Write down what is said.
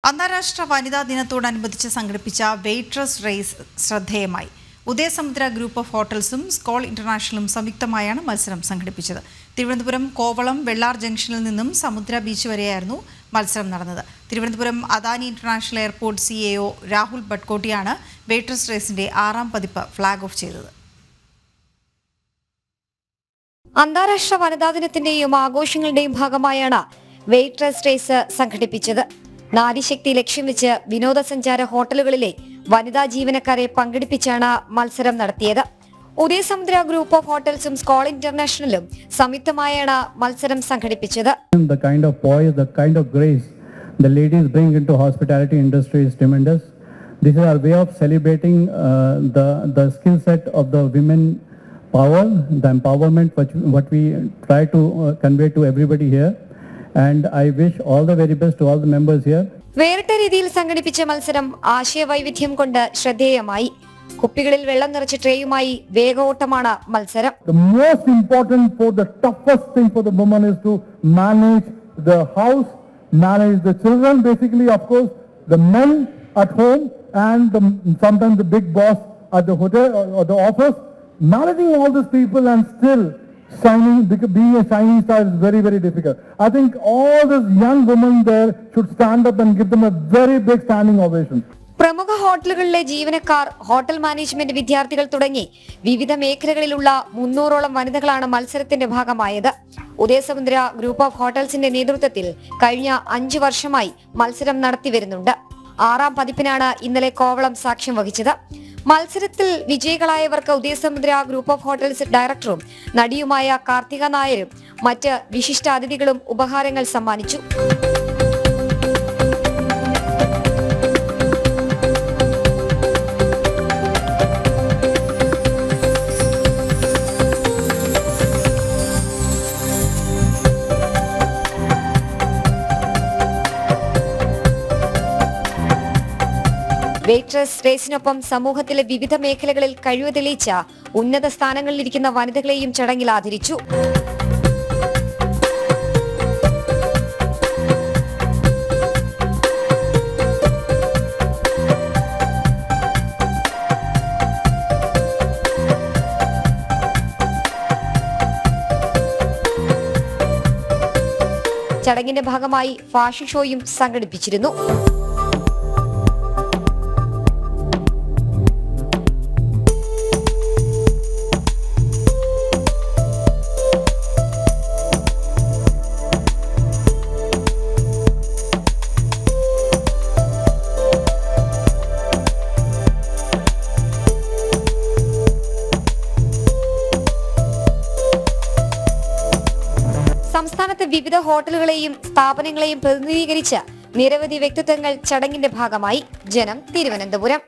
അന്താരാഷ്ട്ര വനിതാ ദിനത്തോടനുബന്ധിച്ച് സംഘടിപ്പിച്ച വെയ്റ്ററസ് റേസ് ശ്രദ്ധേയമായി. ഉദയസമുദ്ര ഗ്രൂപ്പ് ഓഫ് ഹോട്ടൽസും സ്കോൾ ഇന്റർനാഷണലും സംയുക്തമായാണ് മത്സരം സംഘടിപ്പിച്ചത്. തിരുവനന്തപുരം കോവളം വെള്ളാർ ജംഗ്ഷനിൽ നിന്നും സമുദ്ര ബീച്ച് വരെയായിരുന്നു മത്സരം നടന്നത്. Thiruvananthapuram Adani international airport CEO Rahul ബട്ട്കോട്ടിയാണ് വെയ്റ്ററസ് റേസിന്റെ 6ാം പതിപ്പ് ഫ്ളാഗ് ഓഫ് ചെയ്തത്. അന്താരാഷ്ട്ര വനിതാ ദിനത്തിന്റെയും ആഘോഷങ്ങളുടെയും ഭാഗമായാണ് വെയ്റ്ററസ് റേസ് സംഘടിപ്പിച്ചത്. നാരിശക്തി ലക്ഷ്യം വെച്ച് വിനോദസഞ്ചാര ഹോട്ടലുകളിലെ വനിതാ ജീവനക്കാരെ പങ്കെടുപ്പിച്ചാണ് മത്സരം നടത്തിയത്. ഉദയസമുദ്ര ഗ്രൂപ്പ് ഓഫ് ഹോട്ടൽസും സ്കോൾ ഇന്റർനാഷണലും സംയുക്തമായാണ് മത്സരം സംഘടിപ്പിച്ചത്. The kind of poise, the kind of grace the ladies bring into hospitality industry is tremendous. This is our way of celebrating the skill set of the women power, the empowerment what we try to convey to everybody here. And I wish all the very best to all the members here. വേറിട്ട രീതിയിൽ സംഘടിപ്പിച്ച മത്സരം ആശയവൈവിധ്യം കൊണ്ട് ശ്രദ്ധേയമായി. കുപ്പികളിൽ വെള്ളം നിറച്ച ട്രേയുമായി വേഗോട്ടമാണ് മത്സരം. The most important the toughest thing for the woman is to manage the house, manage the children, basically of course the men at home and sometimes the big boss at the hotel or the office. Managing all these people and still being a shining star is very, very difficult. I think all these young women there should stand up and give them a very big standing ovation. പ്രമുഖ ഹോട്ടലുകളിലെ ജീവനക്കാർ, hotel management വിദ്യാർത്ഥികൾ തുടങ്ങി വിവിധ മേഖലകളിലുള്ള 300ഓളം വനിതകളാണ് മത്സരത്തിന്റെ ഭാഗമായത്. Udayasamudra group of ഹോട്ടൽസിന്റെ നേതൃത്വത്തിൽ കഴിഞ്ഞ 5 വർഷമായി മത്സരം നടത്തിവരുന്നുണ്ട്. 6ാം പതിപ്പിനാണ് ഇന്നലെ കോവളം സാക്ഷ്യം വഹിച്ചത്. മത്സരത്തിൽ വിജയികളായവർക്ക് ഉദയസമുദ്ര ഗ്രൂപ്പ് ഓഫ് ഹോട്ടൽസ് ഡയറക്ടറും നടിയുമായ കാർത്തിക നായരും മറ്റ് വിശിഷ്ടാതിഥികളും ഉപഹാരങ്ങൾ സമ്മാനിച്ചു. വെയ്റ്ററസ് റേസിനൊപ്പം സമൂഹത്തിലെ വിവിധ മേഖലകളിൽ കഴിവ് തെളിയിച്ച ഉന്നത സ്ഥാനങ്ങളിലിരിക്കുന്ന വനിതകളെയും ചടങ്ങിൽ ആദരിച്ചു. ചടങ്ങിന്റെ ഭാഗമായി ഫാഷൻ ഷോയും സംഘടിപ്പിച്ചിരുന്നു. സംസ്ഥാനത്തെ വിവിധ ഹോട്ടലുകളെയും സ്ഥാപനങ്ങളെയും പ്രതിനിധീകരിച്ച് നിരവധി വ്യക്തിത്വങ്ങൾ ചടങ്ങിന്റെ ഭാഗമായി. ജനം, തിരുവനന്തപുരം.